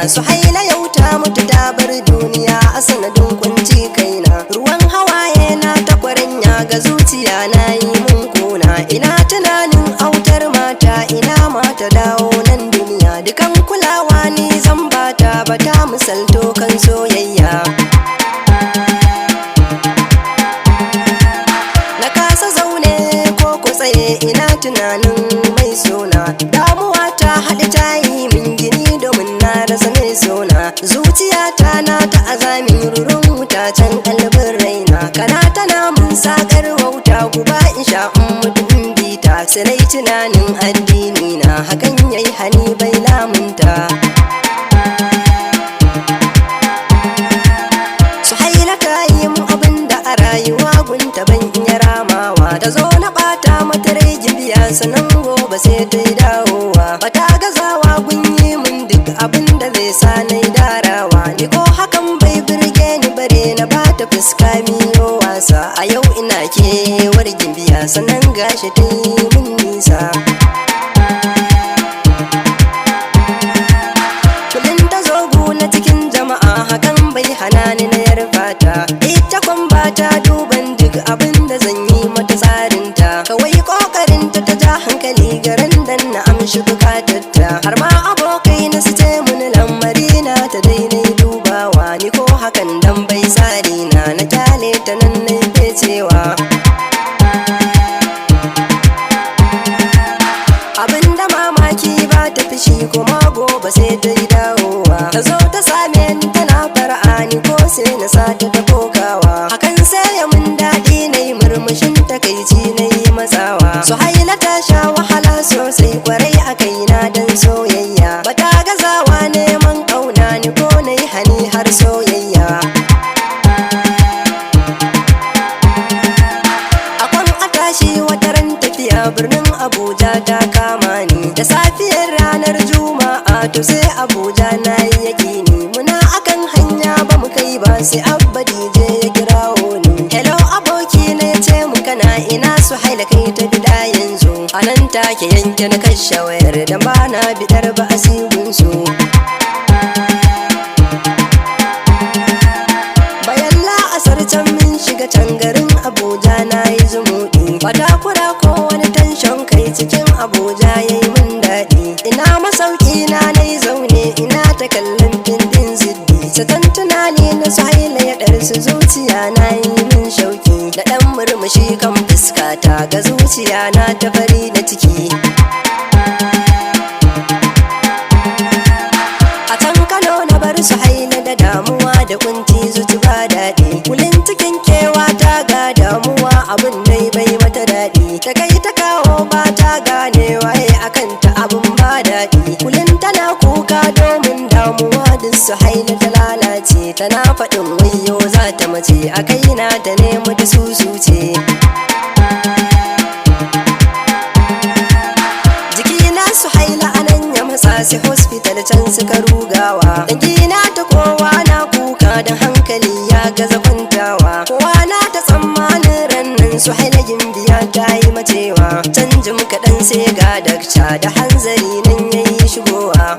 Suhaila yau ta mutu ta bar duniya a sanadin kunci kaina. Ruwan hawaye na ta kwaranya ga zuciya na yi mun kuna. Ina tunanin autar mata, ina mata dawo nan duniya. Dukan kulawa ni zan bata, bata misalto kan soyayya. Na kasa zaune ko ku tsaye, ina tunanin mai sona. Damuwa ta haɗe ta yi min gini domin na rasa mai sona. Zuciyata na ta azamin rurun wuta can kalbin raina. Kana tana mun sakar wauta, guba in sha mutum bita. Sai tunanin addini na hakan yayi hani bai lamunta. Suhaila ta yi mun abin da a rayuwa gunta ban iya ramawa. Ta zo na bata mata rai jibiya, sanan gobe sai ta yi dawowa. Bata gazawa gunyi mun duk abin da zai sa na yi darawa. Ni ko hakan bai birge ni bare na bata fuska miyo wasa. A yau ina kewar gimbiya, sanan gashi ta yi mun nisa. Kullum ta zo guna cikin jama'a, hakan bai hana ni na yarfata. Ita kwan bata duban duk abin da zan yi mata tsarinta. Kawai kokarinta ta ja hankali garan dan na amshi bukatarta. Har ma abokai na su ce mun lamari na ta daidai dubawa. Ni ko hakan dan bai tsari na kyale ta nan na cewa. Abinda mamaki ba ta fishi kuma gobe sai ta yi dawowa. Ta zo ta same ni tana fara'a, ni ko sai na sata ta kokawa. Hakan sai ya mun daɗi na yi murmushin takaici na yi matsawa. Suhaila ta sha wahala sosai kwarai a kaina dan soyayya. Bata gazawa neman ƙauna, ni ko na yi hani har soyayya. Akwan a tashi wata ran tafiya birnin Abuja ta kama ni. Da safiyar ranar Juma'a to sai Abuja na yi yakini. Muna akan hanya ba mu kai ba sai Abba DJ ya kirawo ni. Hello aboki na ya ce mu kana ina. Suhaila kai ta bida yanzu. A nan take yanke na kashe wayar da ba na bidar ba asibin su. Bayan la'asar can min shiga can garin Abuja na yi zumuɗi. Bata kura ko wani tension kai cikin Abuja ya yi min daɗi. Ina masauki na yi zaune ina ta kallon findin ziddi. Satan tunani na Suhaila ya ɗarsu zuciya na yi min shauki. Da ɗan murmushi kan fuskata ga zuciya na ta fari da ciki. A can Kano na bar Suhaila da damuwa da kunci zuci ba daɗi. Kulin cikin kewa ta ga damuwa abin dai bai mata daɗi. Ta kai ta kawo ba ta gane waye akan ta abin ba daɗi. Kulin tana kuka domin damuwa duk Suhaila ta lalace. Tana faɗin wayo za ta mace a kaina ta nemi ta susuce. Jikina Suhaila anan ya matsa sai hospital can suka rugawa. Dangina ta kowa na kuka don hankali ya gaza kwantawa. Kowa na ta tsammanin rannan Suhaila gimbiya ta yi macewa. Canjin kaɗan sai ga dakta da hanzari nan ya yi shigowa.